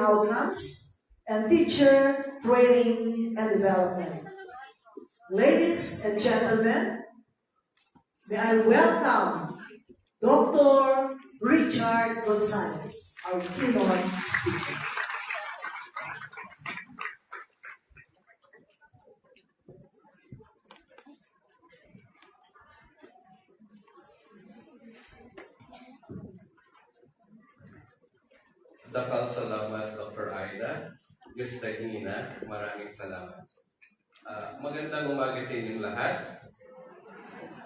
outcomes, and teacher training and development. Ladies and gentlemen, may I welcome Dr. Richard Gonzalez, our keynote speaker. Dakal salamat, Dr. Aida. Mr. Nina, maraming salamat. Magandang umaga sa inyong lahat.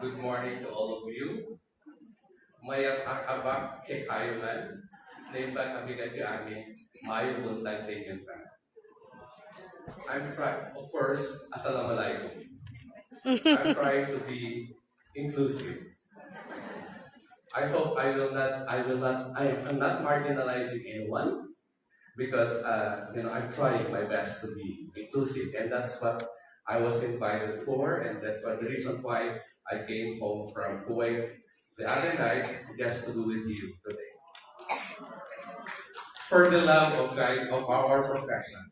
Good morning to all of you. Mayat akabak kay kayo man, na ibang abigat yung amin, mayong buntag sa inyong lahat. I'm trying, of course, assalamualaikum. I'm trying to be inclusive. I hope I'm not marginalizing anyone because, I'm trying my best to be inclusive, and that's what I was invited for, and that's what the reason why I came home from Kuwait the other night just to do with you today. For the love of our profession.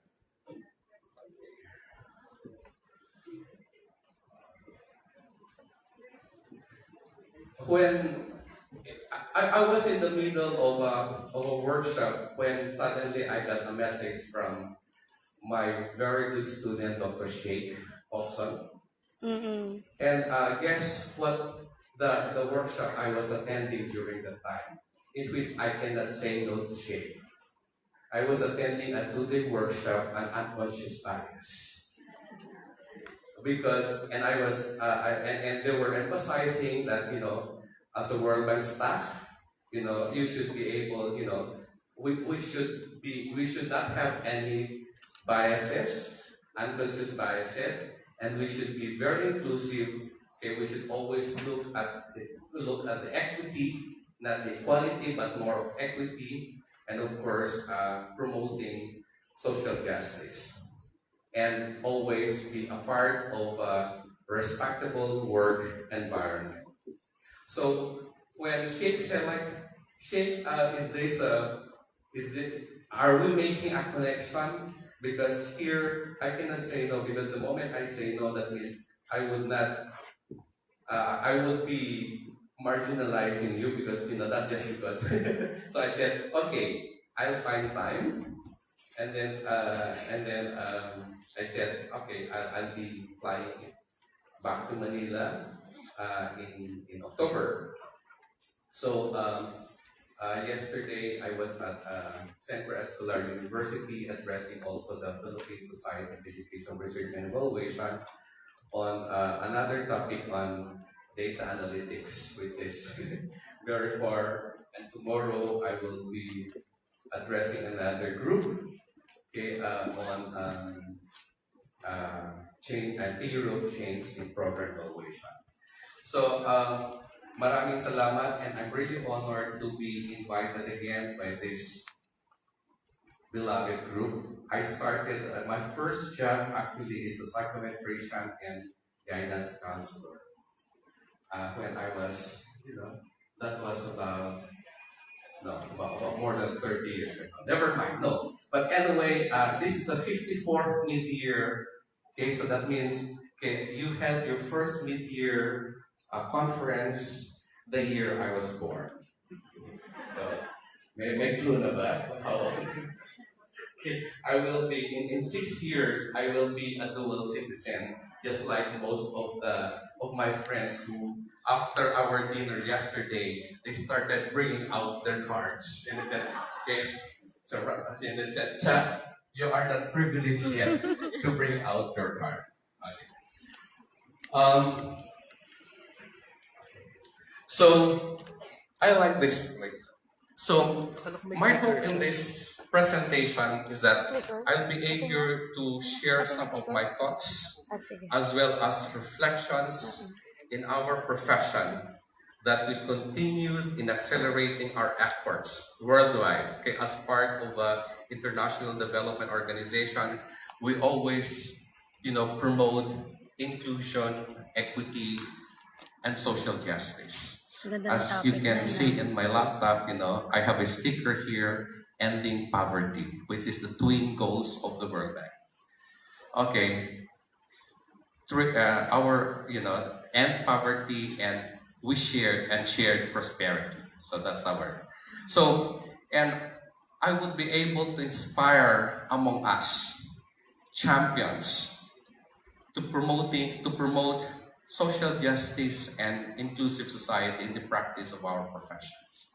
When I was in the middle of a workshop when suddenly I got a message from my very good student, Dr. Sheikh Hobson. And guess what the workshop I was attending during that time, in which I cannot say no to Sheikh. I was attending a 2-day workshop on unconscious bias. Because, and I was, and they were emphasizing that, as a World Bank staff, you should be able, we should not have any biases, unconscious biases, and we should be very inclusive. Okay, we should always look at the equity, not the equality, but more of equity, and of course, promoting social justice. And always be a part of a respectable work environment. So when Sheikh said, Sheikh, are we making a connection? Because here I cannot say no, because the moment I say no, that means I would be marginalizing you because, not just because. So I said, okay, I'll find time. And then I said, okay, I'll be flying back to Manila in October. So yesterday I was at Centro Escolar University addressing also the Philippine Society of Education Research and Evaluation on another topic on data analytics, which is very far. And tomorrow I will be addressing another group. Okay, on theory of change in program evaluation. So, maraming salamat, and I'm really honored to be invited again by this beloved group. I started, my first job actually is a psychometrician and guidance counselor. When I was, that was about more than 30 years ago. Never mind, no. But anyway, this is a 54th mid-year. Okay, so that means you had your first mid-year conference the year I was born. So, may clue na ba? Okay, I will be in 6 years. I will be a dual citizen, just like most of my friends who, after our dinner yesterday, they started bringing out their cards. And they said, okay, so and they said, Cha, you are not privileged yet to bring out your card. Okay. So, I like this. So, my hope in this presentation is that I'll be able to share some of my thoughts as well as reflections in our profession that we continue in accelerating our efforts worldwide. Okay, as part of an international development organization, we always, promote inclusion, equity, and social justice. As you can see in my laptop, I have a sticker here ending poverty, which is the twin goals of the World Bank. Okay, our end poverty and we shared prosperity. So that's our. So and I would be able to inspire among us champions to promote social justice and inclusive society in the practice of our professions.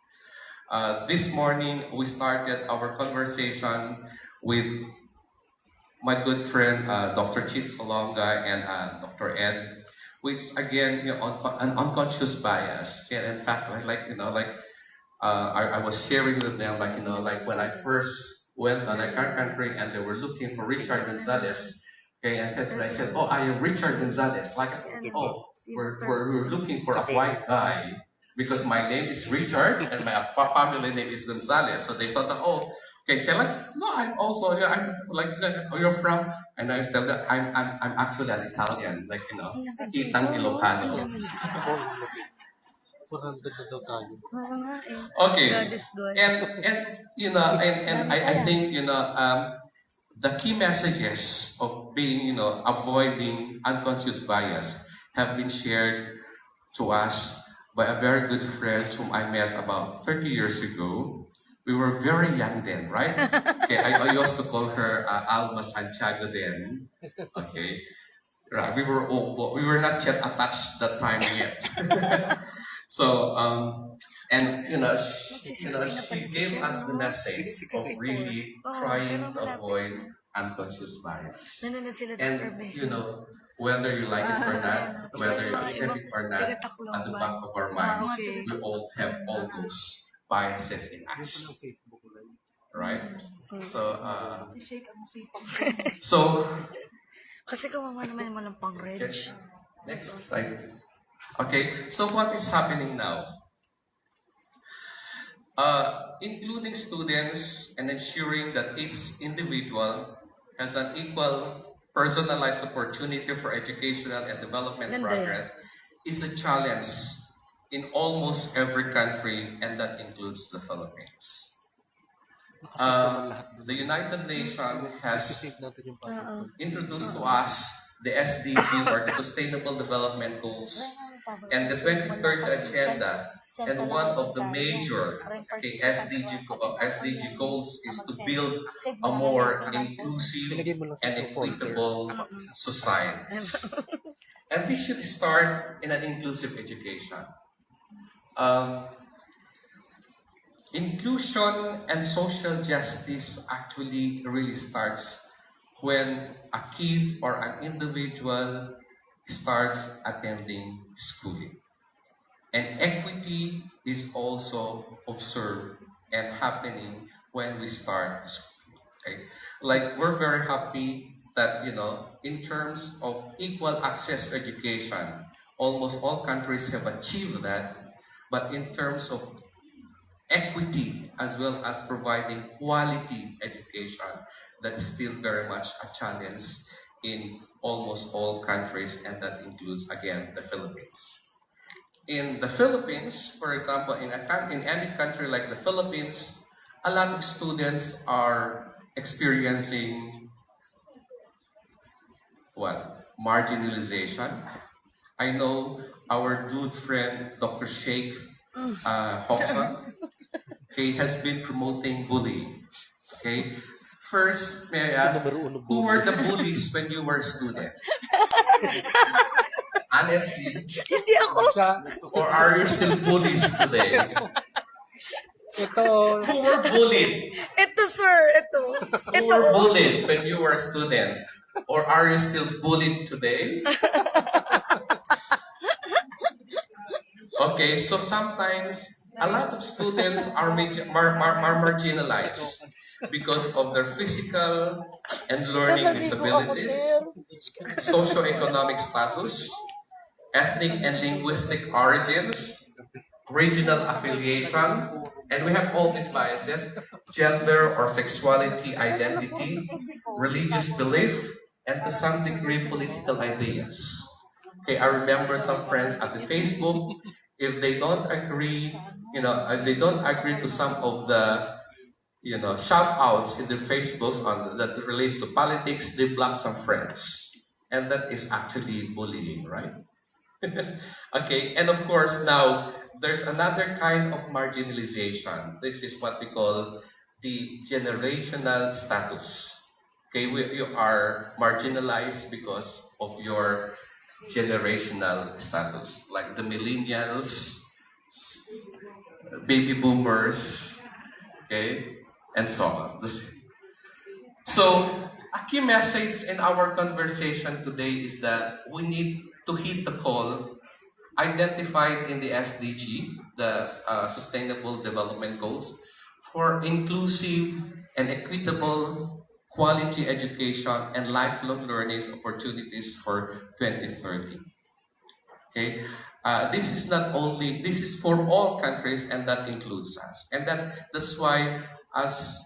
This morning we started our conversation with my good friend Dr. Chit Salonga and Dr. Ed, which again, an unconscious bias. Yeah, in fact, I was sharing with them, like when I first went on a country and they were looking for Richard Gonzalez. Okay, and I said, "Oh, I am Richard Gonzalez." Like, oh, we're looking for a white guy because my name is Richard and my family name is Gonzalez. So they thought that, oh, okay, so like, no, I'm also, I'm like, oh, you're from, and I said that I'm actually an Italian, like, Itang Ilocano. 400 na daw tayo. Okay, God is good. and I think, the key messages of being, avoiding unconscious bias have been shared to us by a very good friend whom I met about 30 years ago. We were very young then, right? Okay, I used to call her Alma Santiago then. Okay, right. We were not yet attached that time yet. So and she gave us the message of really trying to avoid unconscious bias. Nanonood sila And Dr. whether you like it or not, whether you accept it or not, at the back of our minds, we all have all those biases in us, right? So so Kasi kawawa naman yung walang pang-reg. next slide. Okay, so what is happening now? Including students and ensuring that each individual has an equal personalized opportunity for educational and development progress is a challenge in almost every country, and that includes the Philippines. The United Nations has introduced to us the SDG, or the Sustainable Development Goals, and the 2030 Agenda. And one of the major SDG goals is to build a more inclusive and equitable society. And this should start in an inclusive education. Inclusion and social justice actually really starts when a kid or an individual starts attending schooling. And equity is also observed and happening when we start school. Okay? Like, we're very happy that, in terms of equal access to education, almost all countries have achieved that. But in terms of equity, as well as providing quality education, that's still very much a challenge in almost all countries, and that includes, again, the Philippines. In the Philippines, for example, in any country like the Philippines, a lot of students are experiencing what? Marginalization. I know our good friend, Dr. Sheikh Hoksan, okay, has been promoting bullying. Okay, first, may I ask, who were the bullies when you were a student? Honestly, Hindi ako. or are you still bullies today? Ito. Who were bullied? Ito, sir. Ito. Who were bullied when you were students? Or are you still bullied today? Okay, so sometimes a lot of students are marginalized because of their physical and learning disabilities, socioeconomic status, ethnic and linguistic origins, regional affiliation, and we have all these biases, gender or sexuality identity, religious belief, and to some degree political ideas. Okay, I remember some friends at the Facebook, if they don't agree, if they don't agree to some of the shout outs in the Facebooks on that relates to politics, they block some friends. And that is actually bullying, right? Okay, and of course now there's another kind of marginalization. This is what we call the generational status. Okay, you are marginalized because of your generational status, like the millennials, baby boomers, okay, and so on. So, a key message in our conversation today is that we need to hit the call identified in the SDG, the Sustainable Development Goals, for inclusive and equitable quality education and lifelong learning opportunities for 2030. Okay, this is for all countries, and that includes us, and that's why as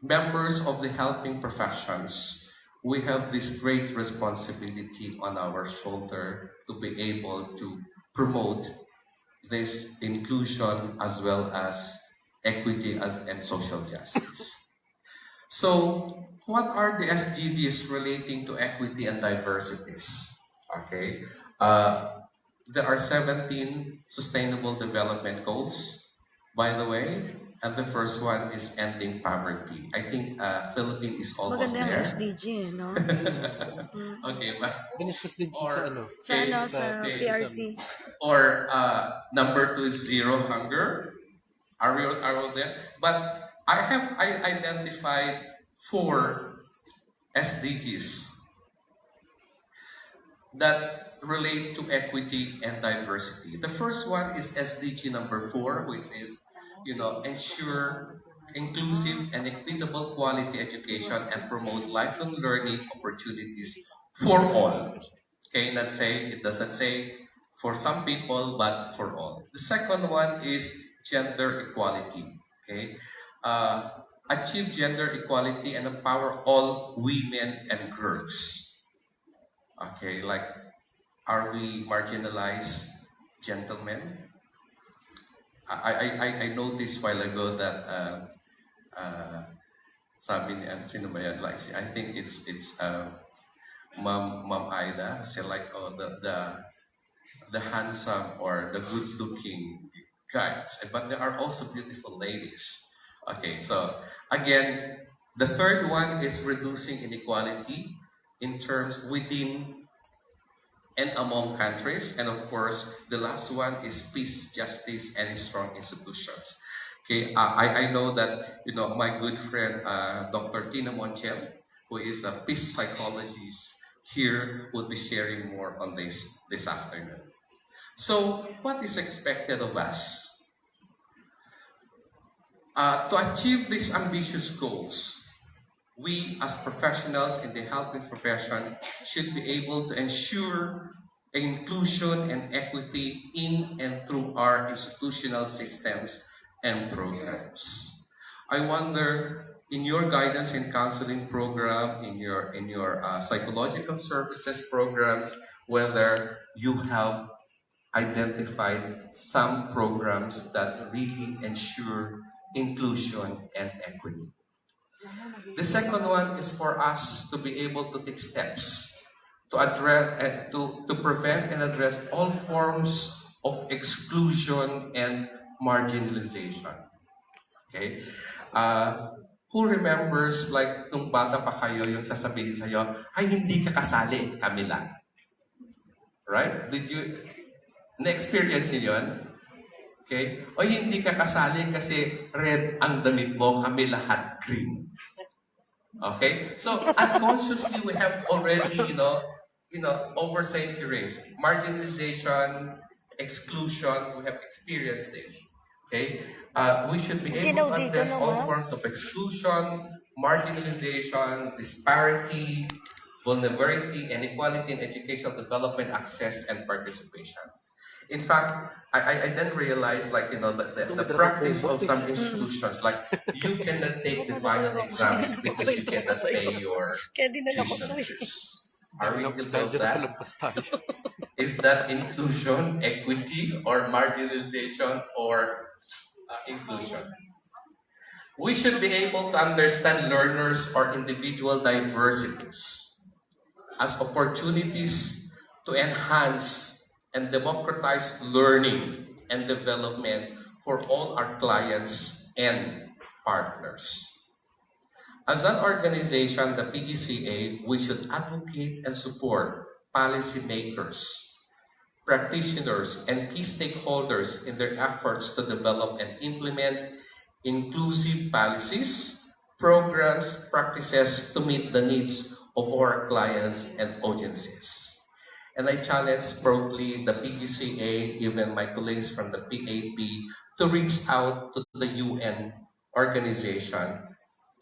members of the helping professions, we have this great responsibility on our shoulder to be able to promote this inclusion as well as equity and social justice. So, what are the SDGs relating to equity and diversities? Okay, there are 17 Sustainable Development Goals, by the way, and the first one is ending poverty. I think Philippines is almost Maganda yung there. SDG, no? Okay, but Diniscuss din dyan sa ano. Sa ano, sa okay, PRC. or number 2 is zero hunger. Are we there? But I identified 4 SDGs that relate to equity and diversity. The first one is SDG number 4, which is, ensure inclusive and equitable quality education and promote lifelong learning opportunities for all. Okay, it doesn't say for some people, but for all. The second one is gender equality. Okay, achieve gender equality and empower all women and girls. Okay, like, are we marginalized gentlemen? I noticed while ago that sabi ni sino ba yan? Like, I think it's Ma'am Aida. She like, oh, the handsome or the good looking guys, but there are also beautiful ladies. Okay, so again, the third one is reducing inequality in terms within and among countries. And of course, the last one is peace, justice, and strong institutions. Okay, I know that, my good friend, Dr. Tina Montiel, who is a peace psychologist here, will be sharing more on this afternoon. So, what is expected of us? To achieve these ambitious goals, we as professionals in the helping profession should be able to ensure inclusion and equity in and through our institutional systems and programs. I wonder, in your guidance and counseling program, in your psychological services programs, whether you have identified some programs that really ensure inclusion and equity. The second one is for us to be able to take steps to address, to prevent and address all forms of exclusion and marginalization. Okay? Who remembers, like, nung bata pa kayo, yung sasabihin sa'yo, ay, hindi ka kasali, kami lang. Right? Did you na-experience niyo yun? Okay? O hindi ka kasali kasi red ang damit mo, kami lahat green. Okay? So, unconsciously, we have already, over centuries, marginalization, exclusion, we have experienced this. Okay? We should be able to address all forms of exclusion, marginalization, disparity, vulnerability, and equality in educational development, access, and participation. In fact, I then realized, like, the practice of some institutions, like, you cannot take the final exams because you cannot pay your tuition fees. Are we guilty of that? Is that inclusion, equity, or marginalization, or inclusion? We should be able to understand learners or individual diversities as opportunities to enhance and democratize learning and development for all our clients and partners. As an organization, the PGCA, we should advocate and support policymakers, practitioners, and key stakeholders in their efforts to develop and implement inclusive policies, programs, practices to meet the needs of our clients and audiences. And I challenge probably the PGCA, even my colleagues from the PAP, to reach out to the UN organization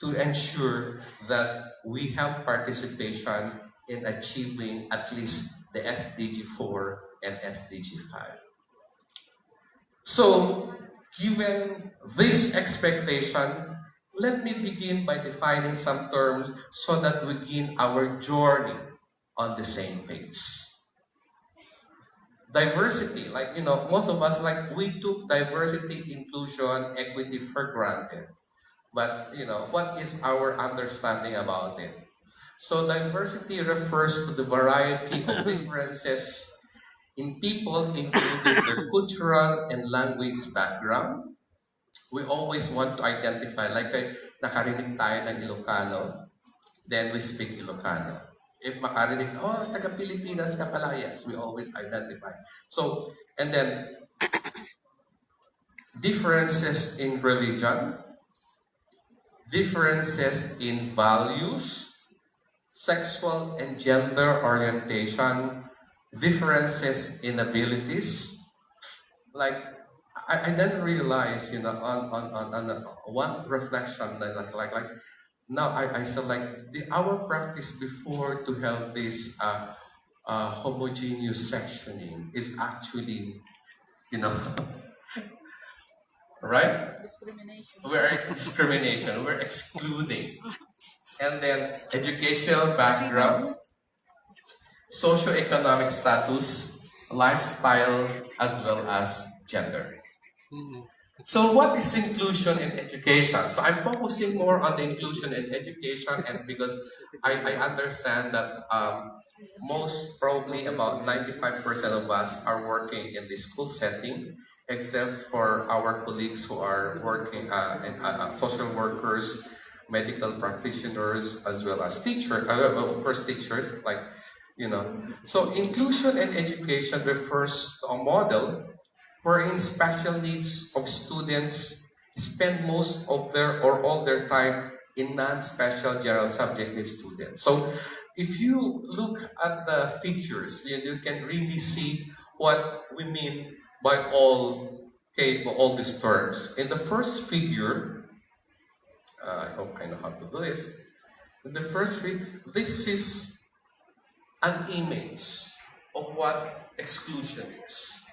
to ensure that we have participation in achieving at least the SDG 4 and SDG 5. So, given this expectation, let me begin by defining some terms so that we begin our journey on the same page. Diversity, most of us, we took diversity, inclusion, equity for granted. But, what is our understanding about it? So diversity refers to the variety of differences in people, including their cultural and language background. We always want to identify, nakarinig tayo ng Ilocano, then we speak Ilocano. If makarinig, taga-Pilipinas ka pala, yes, we always identify. So, and then, differences in religion, differences in values, sexual and gender orientation, differences in abilities. Like, I then realized, on one reflection that now I said our practice before to have this homogeneous sectioning is actually, right? We're discrimination. We're excluding. And then educational background, socioeconomic status, lifestyle, as well as gender. So what is inclusion in education? So I'm focusing more on the inclusion in education, and because I understand that most probably about 95% of us are working in the school setting, except for our colleagues who are working in social workers, medical practitioners, as well as teachers, of course teachers, So inclusion in education refers to a model wherein special needs of students spend most of their or all their time in non-special general subject needs students. So if you look at the figures, you can really see what we mean by all these terms. In the first figure, I hope I know how to do this. In the first figure, this is an image of what exclusion is.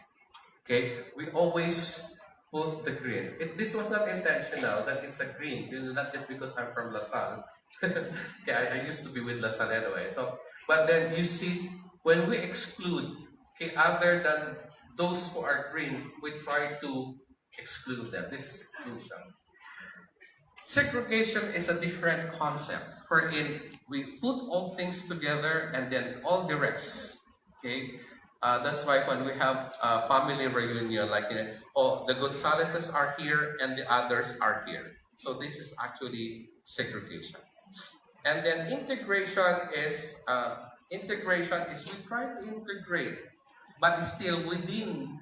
Okay, we always put the green. This was not intentional that it's a green, not just because I'm from LaSalle. Okay, I used to be with LaSalle anyway. So, but then you see, when we exclude, okay, other than those who are green, we try to exclude them. This is exclusion. Segregation is a different concept wherein we put all things together and then all the rest. Okay, that's why when we have a family reunion, the Gonzaleses are here and the others are here. So this is actually segregation. And then integration is we try to integrate, but it's still within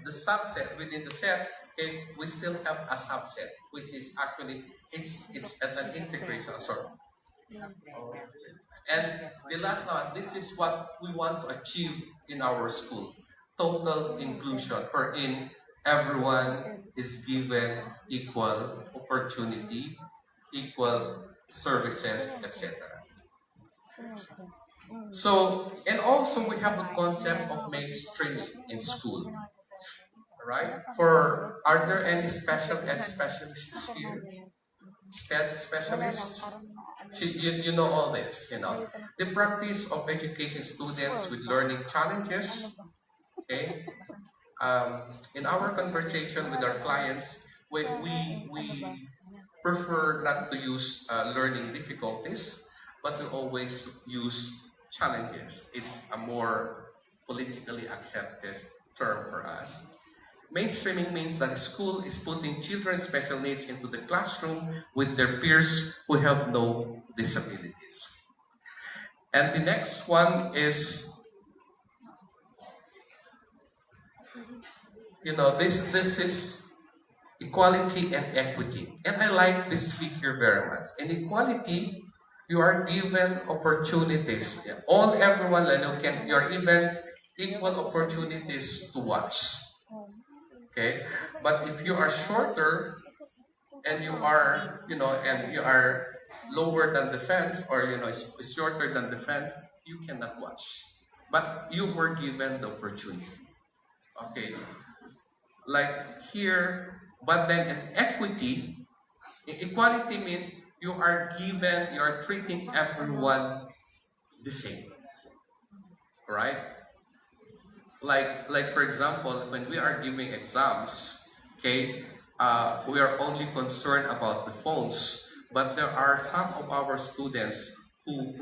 the subset, within the set. Okay, we still have a subset, which is actually it's as an integration. Sorry. And the last one, this is what we want to achieve in our school: total inclusion, wherein everyone is given equal opportunity, equal services, etc. So, and also we have a concept of mainstreaming in school, right? Are there any special ed specialists here? Specialists? You know all this, The practice of educating students with learning challenges, okay? In our conversation with our clients, we prefer not to use learning difficulties, but we always use challenges. It's a more politically accepted term for us. Mainstreaming means that school is putting children's special needs into the classroom with their peers who have no disabilities. And the next one is, this is equality and equity. And I like this figure very much. In equality, you are given opportunities. Everyone, you're given equal opportunities to watch. Okay? But if you are shorter and you are, and you are lower than the fence, or, shorter than the fence, you cannot watch. But you were given the opportunity. Okay? Like here, but then in equity, equality means you are treating everyone the same. Right? Like for example, when we are giving exams, okay, we are only concerned about the phones, but there are some of our students who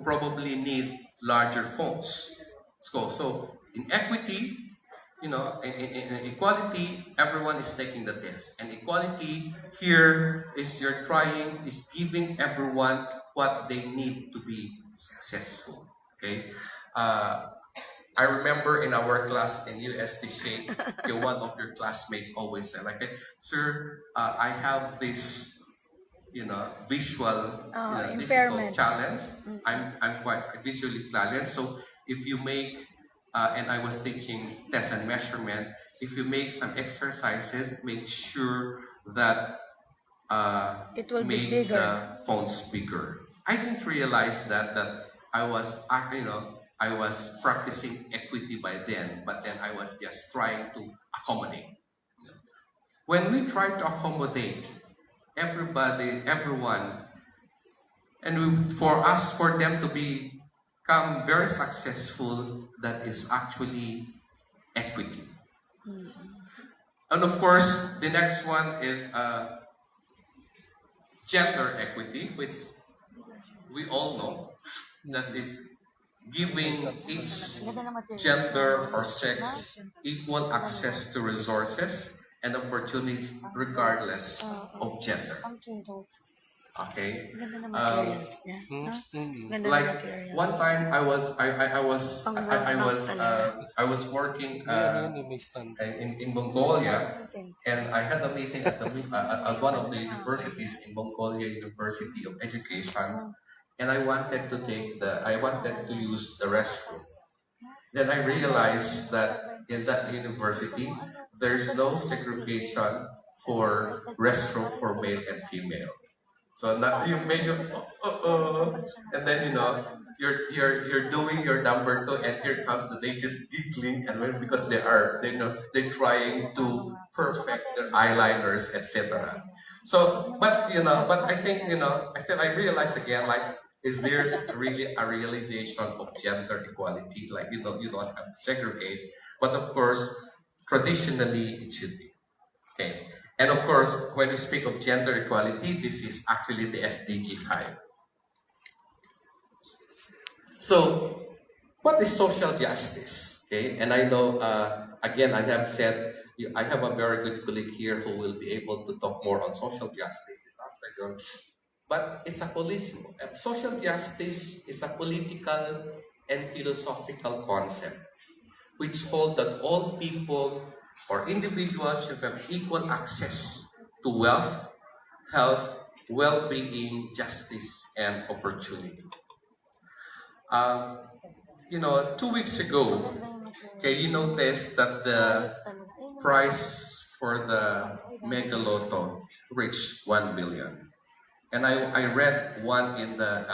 probably need larger phones. So in equity, in equality, everyone is taking the test. And equality here is giving everyone what they need to be successful. Okay? I remember in our class in UST Shade, one of your classmates always said, like, "Sir, I have this, visual difficult impairment. challenge. I'm quite visually challenged. So if you make and I was teaching test and measurement. If you make some exercises, make sure that It will be make bigger. the fonts bigger." I didn't realize that I was I was practicing equity by then, but then I was just trying to accommodate. When we try to accommodate everyone, and for them to become very successful, that is actually equity. And of course, the next one is gender equity, which we all know, that is giving each gender or sex equal access to resources and opportunities regardless of gender. Okay. Ganda ng materials niya. No? Ganda ng Like materials. one time I was working in Mongolia, and I had a meeting at one of the universities in Mongolia, University of Education, and I wanted to use the restroom. Then I realized that in that university there's no segregation for restroom for male and female. So not you major, and then you're doing your number two, and here comes they just giggling, and because they're trying to perfect their eyeliners, etc. So, but I think I realized again, like, is there really a realization of gender equality? Like, you don't have to segregate, but of course, traditionally it should be. Okay. And of course, when we speak of gender equality, this is actually the SDG 5. So, what is social justice? Okay, and I know, again, I have said, I have a very good colleague here who will be able to talk more on social justice this afternoon. But it's a policy. Social justice is a political and philosophical concept which hold that all people or individuals should have equal access to wealth, health, well-being, justice, and opportunity. 2 weeks ago, okay, you noticed that the price for the Mega Lotto reached 1 billion. And I read one in the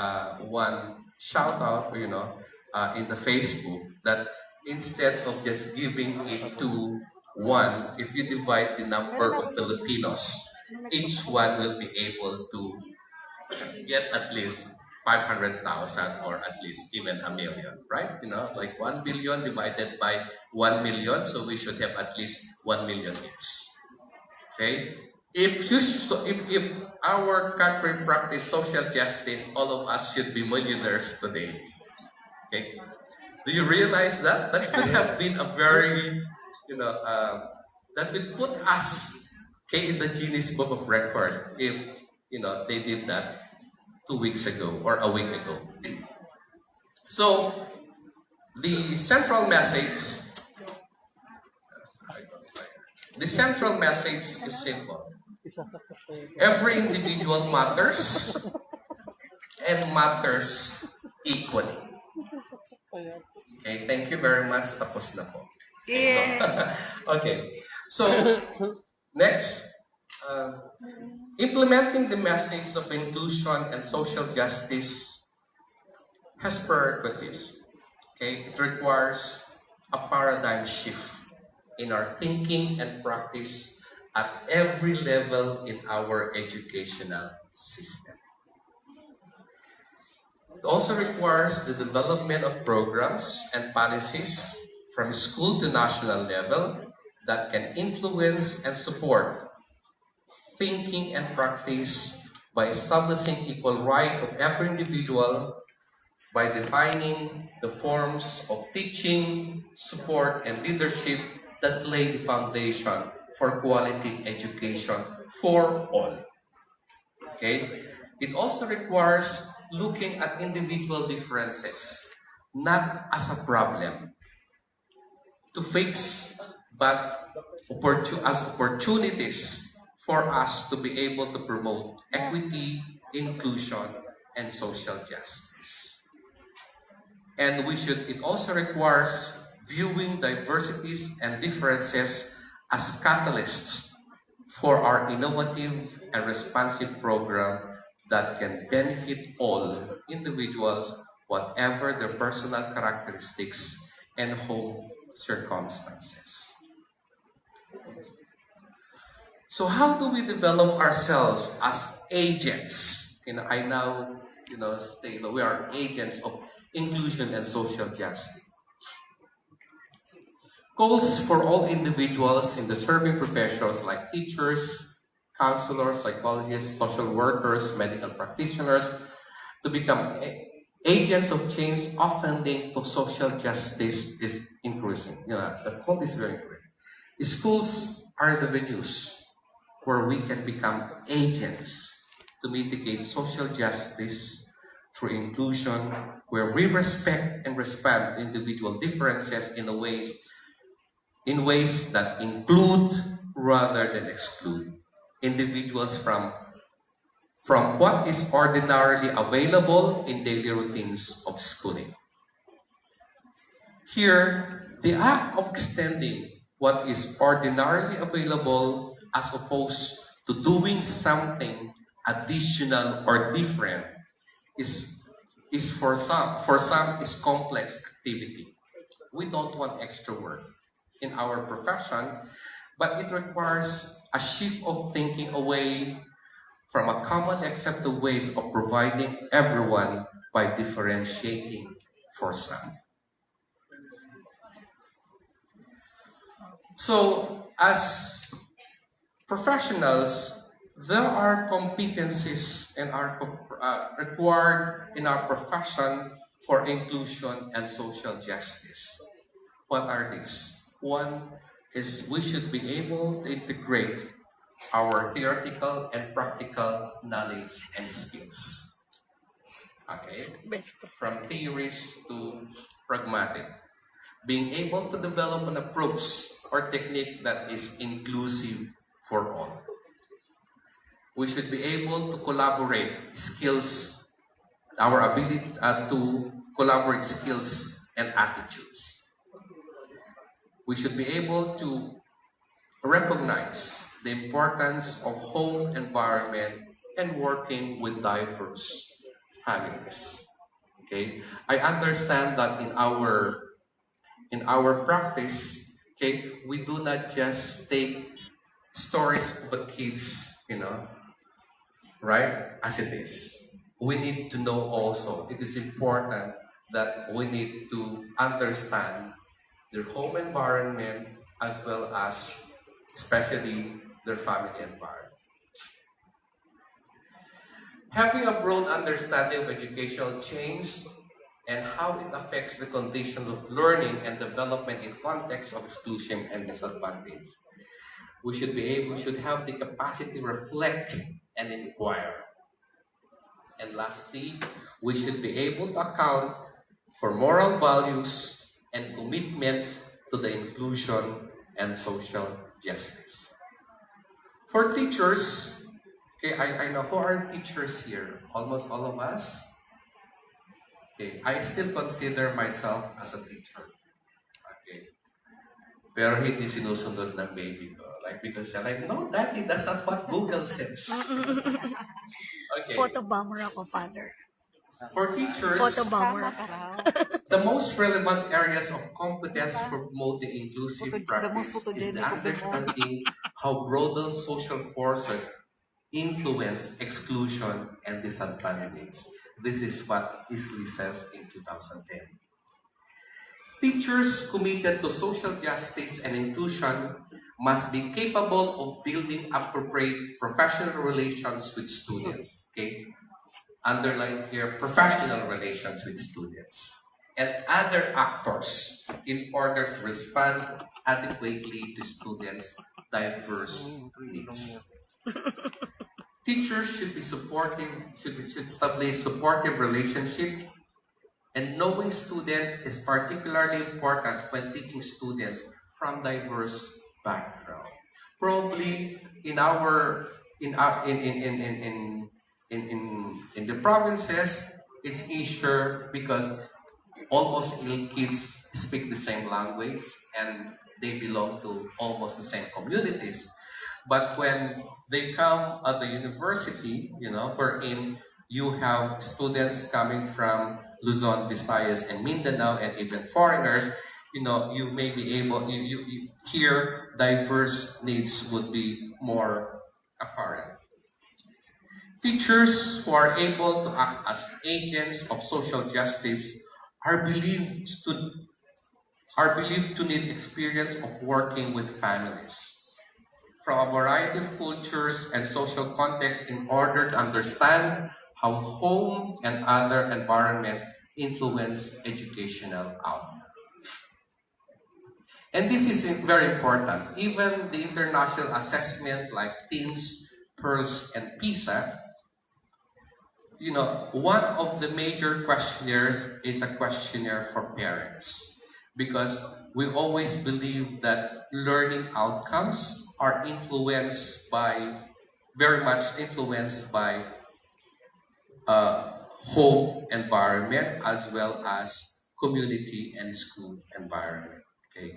one shout out, in the Facebook, that instead of just giving it to one, if you divide the number of Filipinos, each one will be able to get at least 500,000 or at least even a million, right? Like 1 billion divided by 1 million, so we should have at least 1 million each. Okay? If our country practice social justice, all of us should be millionaires today. Okay? Do you realize that? That could have been a very, that would put us, okay, in the Guinness Book of Record if, they did that 2 weeks ago or a week ago. So, the central message, is simple. Every individual matters and matters equally. Okay, thank you very much. Tapos na po. Yeah. Okay, so next, implementing the message of inclusion and social justice has prerequisites. Okay, it requires a paradigm shift in our thinking and practice at every level in our educational system. It also requires the development of programs and policies from school to national level that can influence and support thinking and practice by establishing equal right of every individual, by defining the forms of teaching, support, and leadership that lay the foundation for quality education for all. Okay? It also requires looking at individual differences, not as a problem to fix, but as opportunities for us to be able to promote equity, inclusion, and social justice. And it also requires viewing diversities and differences as catalysts for our innovative and responsive program that can benefit all individuals, whatever their personal characteristics and home circumstances. So how do we develop ourselves as agents? I now, say we are agents of inclusion and social justice. Goals for all individuals in the serving professions like teachers, counselors, psychologists, social workers, medical practitioners to become agents of change often linked to social justice is increasing. The quote is very important. Schools are the venues where we can become agents to mitigate social justice through inclusion, where we respect and respect individual differences in ways that include rather than exclude individuals from what is ordinarily available in daily routines of schooling. Here, the act of extending what is ordinarily available as opposed to doing something additional or different is for some is complex activity. We don't want extra work in our profession, but it requires a shift of thinking away from a commonly accepted ways of providing everyone by differentiating for some. So, as professionals, there are competencies and are required in our profession for inclusion and social justice. What are these? One is we should be able to integrate our theoretical and practical knowledge and skills. Okay? From theories to pragmatic. Being able to develop an approach or technique that is inclusive for all. We should be able to collaborate skills, our ability to collaborate skills and attitudes. We should be able to recognize the importance of home environment and working with diverse families. Okay, I understand that in our practice, okay, we do not just take stories of the kids, right, as it is. We need to know also, it is important that we need to understand their home environment as well as especially their family environment. Having a broad understanding of educational change and how it affects the conditions of learning and development in context of exclusion and disadvantage. We should have the capacity to reflect and inquire. And lastly, we should be able to account for moral values and commitment to the inclusion and social justice. For teachers, okay, I know who are teachers here? Almost all of us. Okay, I still consider myself as a teacher. Okay. Pero hindi sinusunod ng baby ko. Like, because they're like, no, daddy, that's not what Google says. Okay. Photobomber ako, father. For teachers, Photobomber. the most relevant areas of competence for promoting inclusive practice is the understanding how broader social forces influence exclusion and disadvantage. This is what Isley says in 2010. Teachers committed to social justice and inclusion must be capable of building appropriate professional relations with students. Okay? Underline here, professional relations with students and other actors in order to respond adequately to students' diverse needs. Teachers should be supportive, should establish supportive relationship, and knowing student is particularly important when teaching students from diverse background. Probably in the provinces, it's easier because almost all kids speak the same language and they belong to almost the same communities. But when they come at the university, wherein you have students coming from Luzon, Visayas, and Mindanao, and even foreigners, you may be able, here diverse needs would be more apparent. Teachers who are able to act as agents of social justice are believed to need experience of working with families from a variety of cultures and social contexts in order to understand how home and other environments influence educational outcome. And this is very important. Even the international assessment like TIMSS, PEARLS, and PISA, one of the major questionnaires is a questionnaire for parents because we always believe that learning outcomes are very much influenced by home environment as well as community and school environment. Okay.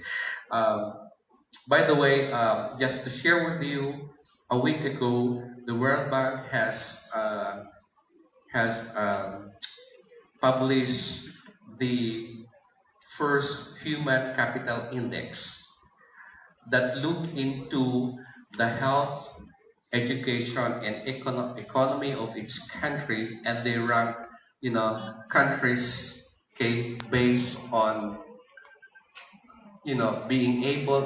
By the way, just to share with you, a week ago, the World Bank has published the first human capital index that look into the health, education, and economy of its country, and they rank, countries, okay, based on, being able,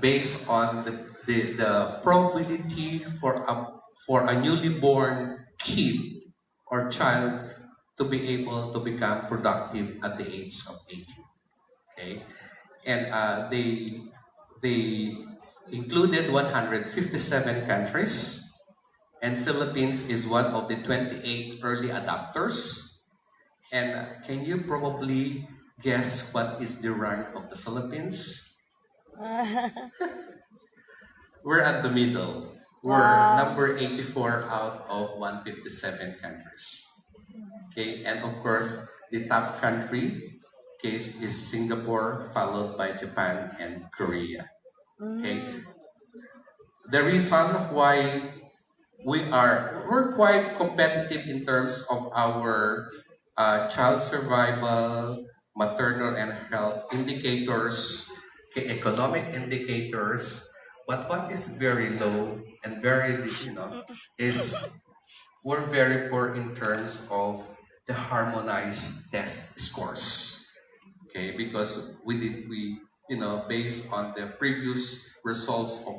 based on the probability for a newly born kid or child to be able to become productive at the age of 18. Okay, and they included 157 countries, and Philippines is one of the 28 early adopters. And can you probably guess what is the rank of the Philippines? We're at the middle. We're number 84 out of 157 countries. Okay, and of course, the top country case is Singapore, followed by Japan and Korea. Okay, the reason why we're quite competitive in terms of our child survival, maternal and health indicators, okay, economic indicators. But what is very low and very, is we're very poor in terms of the harmonized test scores. Okay, because based on the previous results of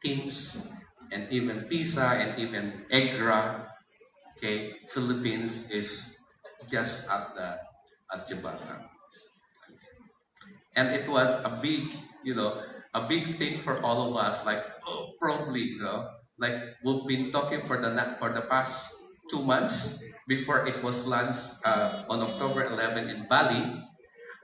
TIMSS, and even pizza, and even egra. Okay, Philippines is just at the bottom. And it was a big, a big thing for all of us. Like, oh, probably, like we've been talking for the past 2 months before it was launched on October 11 in Bali,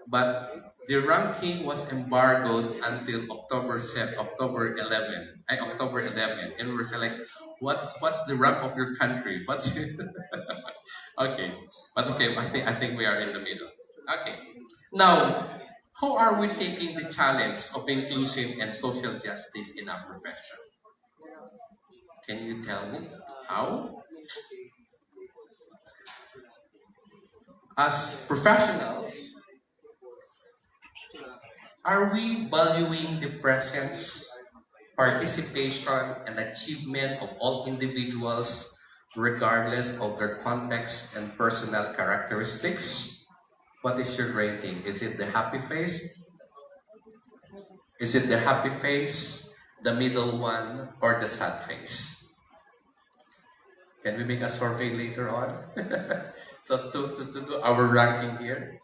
but the ranking was embargoed until October 11, October 11, and we were saying like, what's the rank of your country? What's okay, but okay, I think we are in the middle. Okay, now how are we taking the challenge of inclusive and social justice in our profession? Can you tell me how? As professionals, are we valuing the presence, participation, and achievement of all individuals regardless of their context and personal characteristics? What is your rating? Is it the happy face? Is it the happy face, the middle one, or the sad face? Can we make a survey later on? So to do our ranking here.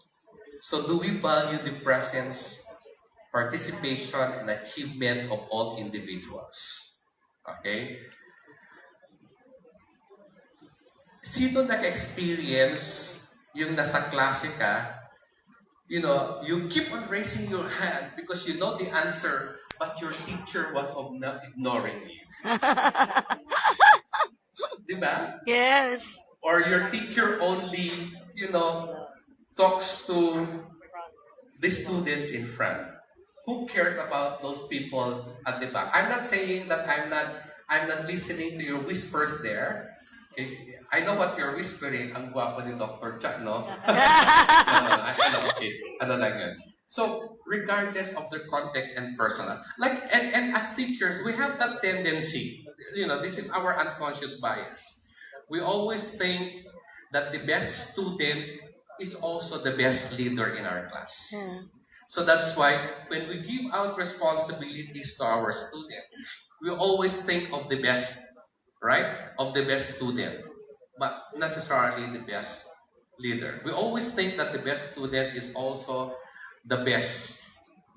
So do we value the presence, participation, and achievement of all individuals? Okay? Sino nag-experience yung nasa klase ka, you keep on raising your hand because you know the answer, but your teacher was ignoring you. Diba? Yes. Or your teacher only, talks to the students in front. Who cares about those people at the back? I'm not saying that I'm not listening to your whispers there. Okay, I know what you're whispering. Ang gwapo ni Dr. Chat, no? Okay. Ano lang yun. So, regardless of their context and personal, and as teachers, we have that tendency. This is our unconscious bias. We always think that the best student is also the best leader in our class. Yeah. So that's why when we give out responsibilities to our students, we always think of the best, right? Of the best student, but necessarily the best leader. We always think that the best student is also the best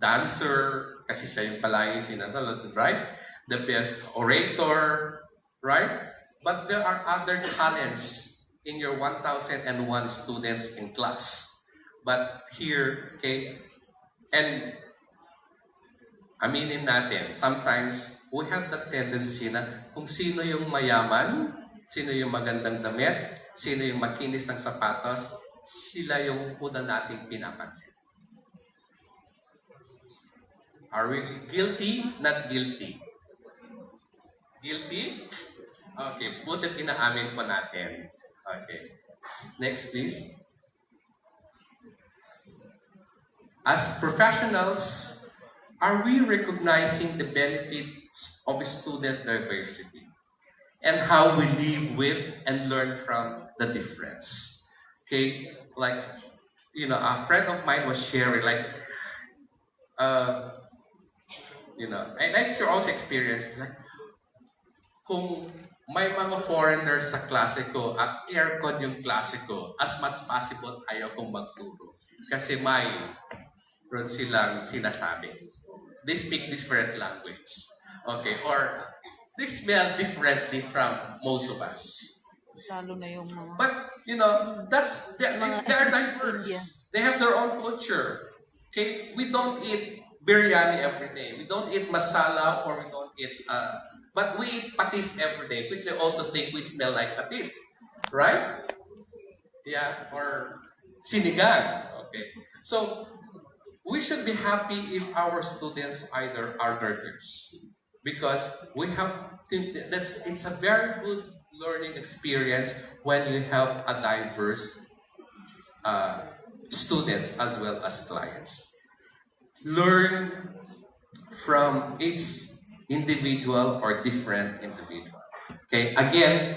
dancer, kasi siya yung palagi sinasalot, right? The best orator, right? But there are other talents in your 1,001 students in class. But here, okay, and aminin natin, sometimes we have the tendency na kung sino yung mayaman, sino yung magandang damit, sino yung makinis ng sapatos, sila yung una nating pinapansin. Are we guilty? Not guilty. Guilty? Okay, buti pinaamin po natin. Okay. Next, please. As professionals, are we recognizing the benefits of student diversity and how we live with and learn from the difference? Okay, like, a friend of mine was sharing, like, and it's your own experience, like, kung may mga foreigners sa klase ko at aircon yung klase ko, as much possible ayaw kong magturo. Kasi may ron silang sinasabi. They speak different language. Okay, or they smell differently from most of us. Lalo na yung mga... But, they are diverse. India. They have their own culture. Okay, we don't eat biryani every day. We don't eat masala, or we don't eat, but we eat patis every day, which they also think we smell like patis. Right? Yeah, or sinigang. Okay. So, we should be happy if our students either are diverse, because it's a very good learning experience when you have a diverse students as well as clients. Learn from each individual or different individual. Okay, again,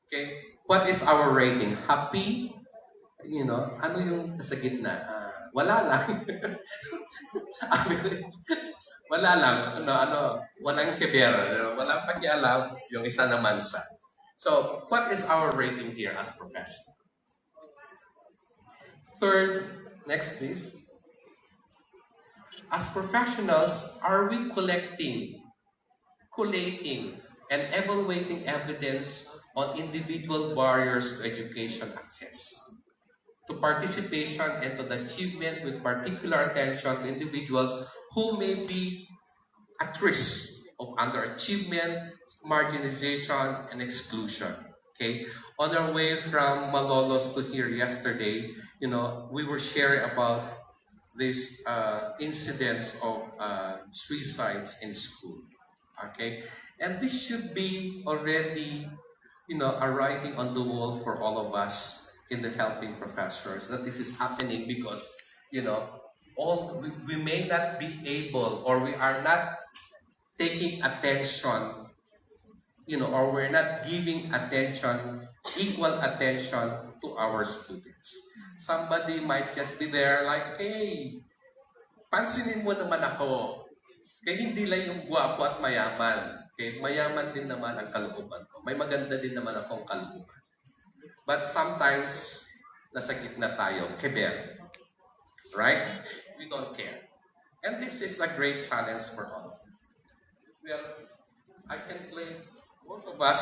okay, what is our rating? Happy? Ano yung nasa gitna? Wala lang. Average. Wala lang, walang keber, walang pakialam, yung isa naman sa. So, what is our rating here as professional? Third, next please. As professionals, are we collating, and evaluating evidence on individual barriers to education access, to participation, and to the achievement with particular attention to individuals who may be at risk of underachievement, marginalization, and exclusion. Okay, on our way from Malolos to here yesterday, we were sharing about these incidents of suicides in school. Okay, and this should be already, a writing on the wall for all of us in the helping professors that this is happening because, you know, we may not be able, or we are not taking attention, or we're not giving attention, equal attention to our students. Somebody might just be there like, hey, pansinin mo naman ako. Kaya hindi lang yung gwapo at mayaman. Okay? Mayaman din naman ang kalooban ko. May maganda din naman akong kalooban. But sometimes, nasa gitna tayo, keber. Right? We don't care. And this is a great challenge for all of us. Well, I can play, most of us,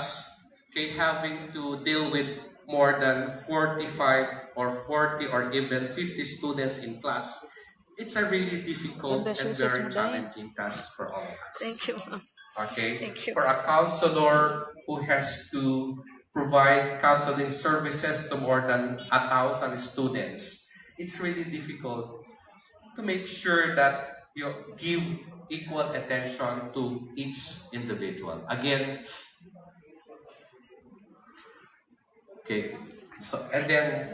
okay, having to deal with more than 45 or 40 or even 50 students in class. It's a really difficult Ganda and shoes mo, very Day. challenging task for all of us. Thank you, ma'am. Okay? Thank you. For a counselor who has to provide counseling services to more than 1,000 students, it's really difficult to make sure that you give equal attention to each individual. Again, okay. So, and then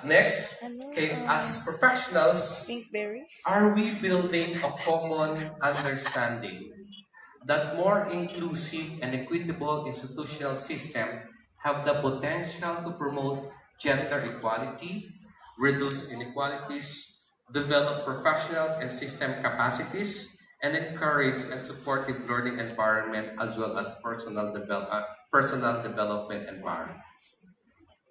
next, okay, as professionals, Pinkberry. are we building a common understanding that more inclusive and equitable institutional system have the potential to promote gender equality, reduce inequalities, develop professionals and system capacities, and encourage and supportive learning environment as well as personal development environments?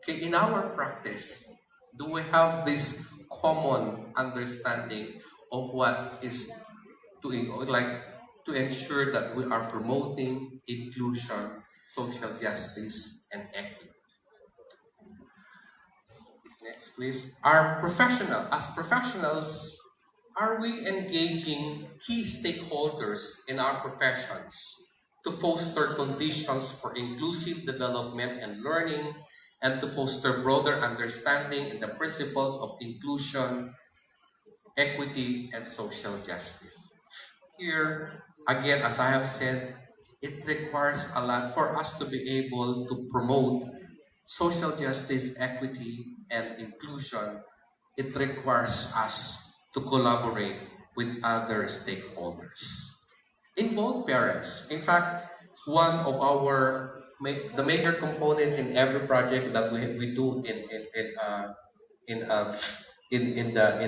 Okay, in our practice, do we have this common understanding of what is to ensure that we are promoting inclusion, social justice, and equity? Next, please. As professionals, are we engaging key stakeholders in our professions to foster conditions for inclusive development and learning, and to foster broader understanding in the principles of inclusion, equity, and social justice? Here, again, as I have said, it requires a lot for us to be able to promote social justice, equity, and inclusion. It requires us to collaborate with other stakeholders. Involve parents. In fact, one of the major components in every project that we do in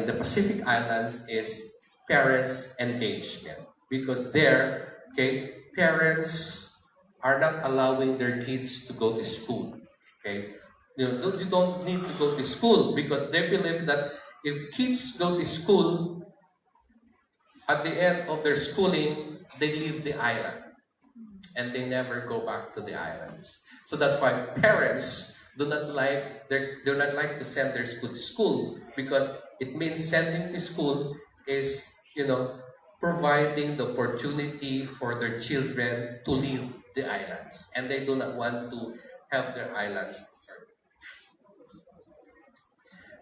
the Pacific Islands is parents engagement, because there, okay, parents are not allowing their kids to go to school. Okay, you don't need to go to school because they believe that if kids go to school, at the end of their schooling, they leave the island and they never go back to the islands. So that's why parents do not like to send their school to school, because it means sending to school is, providing the opportunity for their children to leave the islands, and they do not want to have their islands served.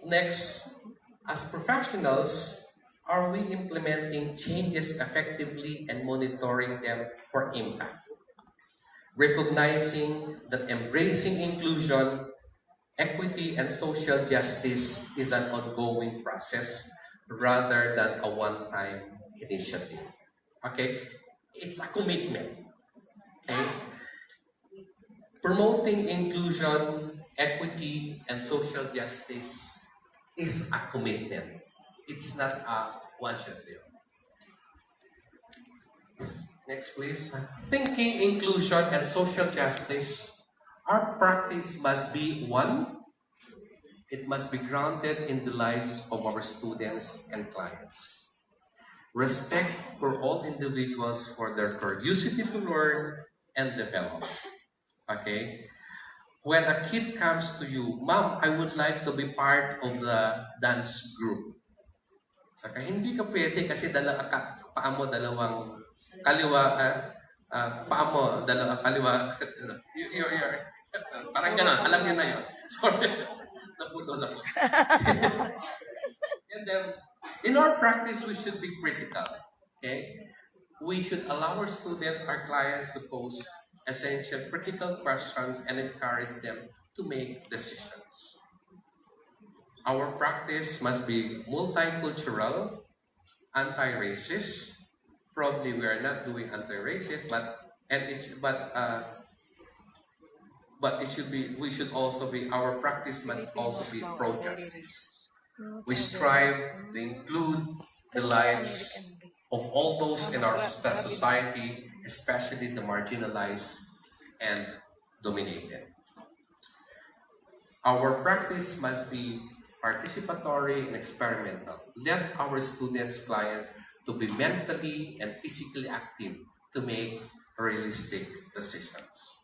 Next, as professionals, are we implementing changes effectively and monitoring them for impact? Recognizing that embracing inclusion, equity, and social justice is an ongoing process rather than a one-time initiative. Okay? It's a commitment. Okay? Promoting inclusion, equity, and social justice is a commitment. It's not a one-shot deal. Next, please. Thinking, inclusion, and social justice. Our practice must be one, it must be grounded in the lives of our students and clients. Respect for all individuals for their curiosity to learn and develop. Okay? When a kid comes to you, Ma'am, I would like to be part of the dance group. Saka, hindi ka pwede kasi paa mo dalawang kaliwa, paa mo dalawang kaliwa, you're, parang gano'n, alam niyo na yun. Sorry, naputol ako. And then, in our practice, we should be critical. Okay? We should allow our students, our clients to pose essential critical questions and encourage them to make decisions. Our practice must be multicultural, anti-racist. Probably we are not doing anti-racist, but it should be. We should also be. Our practice must also be pro-justice. We strive to include the lives of all those in our society, especially the marginalized and dominated. Our practice must be participatory and experimental. Let our students, clients, to be mentally and physically active to make realistic decisions.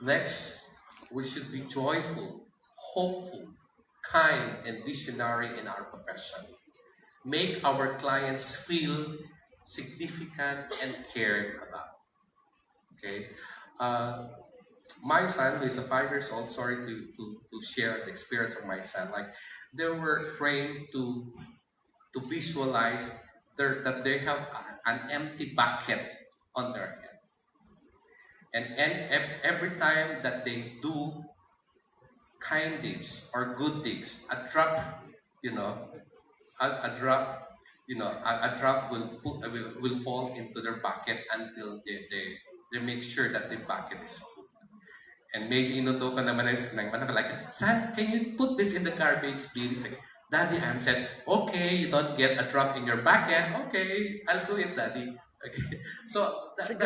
Next, we should be joyful, hopeful, kind, and visionary in our profession. Make our clients feel significant and cared about. Okay? My son, who is 5 years old, sorry to share the experience of my son. Like, they were trained to visualize that they have an empty bucket on their head. And every time that they do kind deeds or good deeds, a drop will fall into their bucket until they make sure that the bucket is full. And medyo inuto ko naman ng anak like, son, can you put this in the garbage bin? Like, Daddy, I'm said, okay, you don't get a drop in your bucket. Okay, I'll do it, Daddy. Okay. So that's the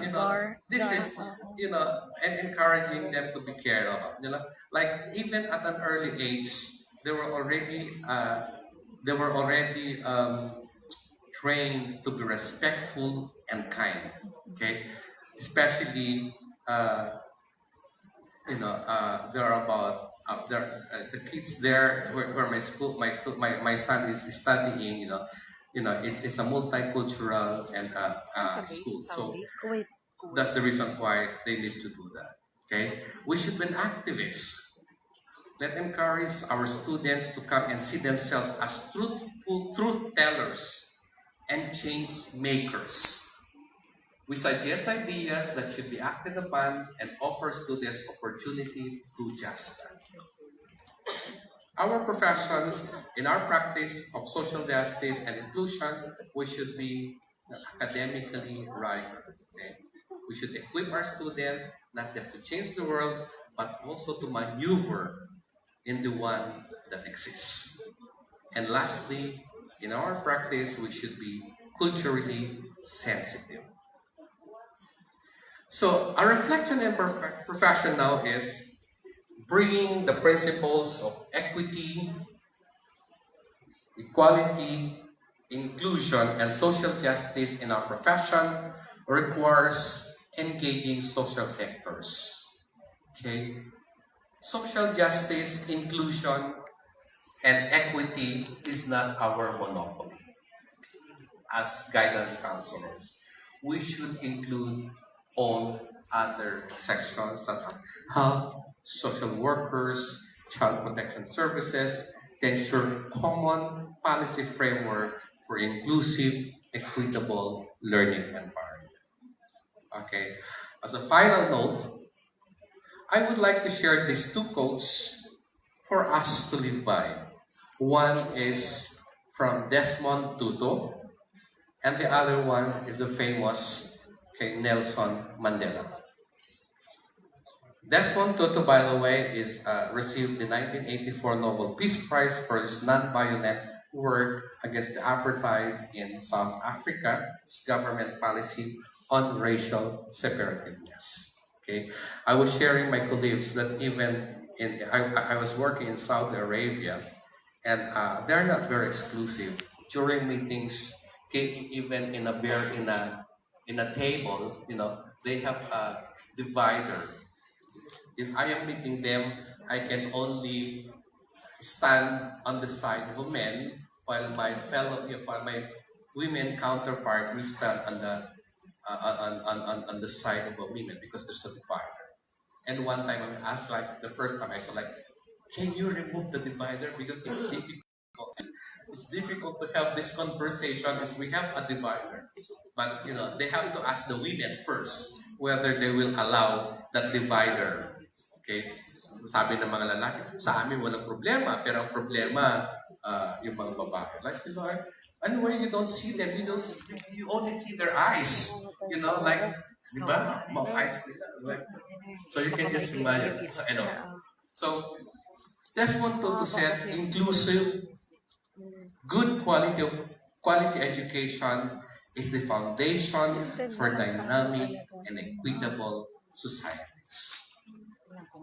one. This is, and encouraging them to be cared of. Like even at an early age, they were already trained to be respectful and kind. Okay, especially. There are about the kids there where my son is studying. It's a multicultural and school, so that's the reason why they need to do that. Okay, we should be activists. Let's encourage our students to come and see themselves as truth tellers and change makers. We suggest ideas that should be acted upon and offer students opportunity to do just that. Our professions, in our practice of social justice and inclusion, we should be academically rigorous. Okay? We should equip our students not just to change the world, but also to maneuver in the one that exists. And lastly, in our practice, we should be culturally sensitive. So, our reflection in profession now is bringing the principles of equity, equality, inclusion, and social justice in our profession requires engaging social sectors. Okay? Social justice, inclusion, and equity is not our monopoly. As guidance counselors, we should include all other sections such as health, social workers, child protection services, to ensure common policy framework for inclusive, equitable learning environment. Okay, as a final note, I would like to share these two quotes for us to live by. One is from Desmond Tutu, and the other one is the famous Nelson Mandela. Desmond Tutu, by the way, received the 1984 Nobel Peace Prize for his non-violent work against the apartheid in South Africa's government policy on racial separativeness. Okay, I was sharing my colleagues that even I was working in Saudi Arabia, and they're not very exclusive. During meetings, okay, even in a table, they have a divider. If I am meeting them, I can only stand on the side of a man, while my women counterpart will stand on the side of a women, because there's a divider. And one time I asked, like the first time I said, like, can you remove the divider, because it's difficult. It's difficult to have this conversation as we have a divider. But they have to ask the women first whether they will allow that divider. Okay, sabi ng mga lalaki, sa amin walang problema, pero ang problema yung mga babae. Like, anyway, you don't see them, you only see their eyes. Like, di ba? Mga eyes nila. Like, so you can just imagine. So Desmond Tutu said, inclusive, good quality education is the foundation for dynamic and equitable societies.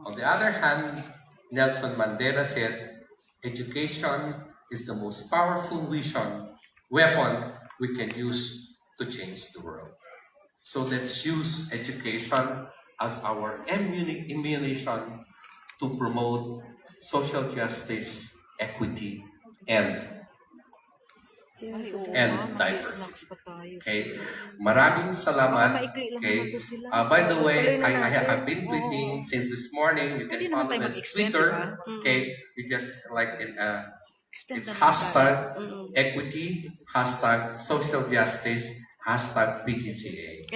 On the other hand, Nelson Mandela said, education is the most powerful weapon we can use to change the world. So let's use education as our ammunition to promote social justice, equity, and diversity. Okay, maraming salamat. Okay, by the way, I have been tweeting since this morning. You can follow me on Twitter. Okay, you just like it's hashtag equity, hashtag social justice, hashtag PGCA.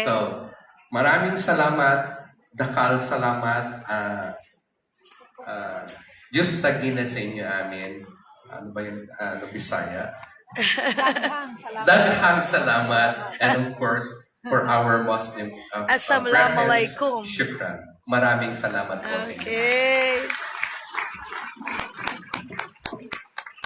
So, maraming salamat, dakal salamat, Diyos tagina sa inyo amin. Ano ba yung Bisaya? Daghang salamat. And of course, for our Muslim Assalamualaikum. Shukran. Maraming salamat po sa inyo. Okay.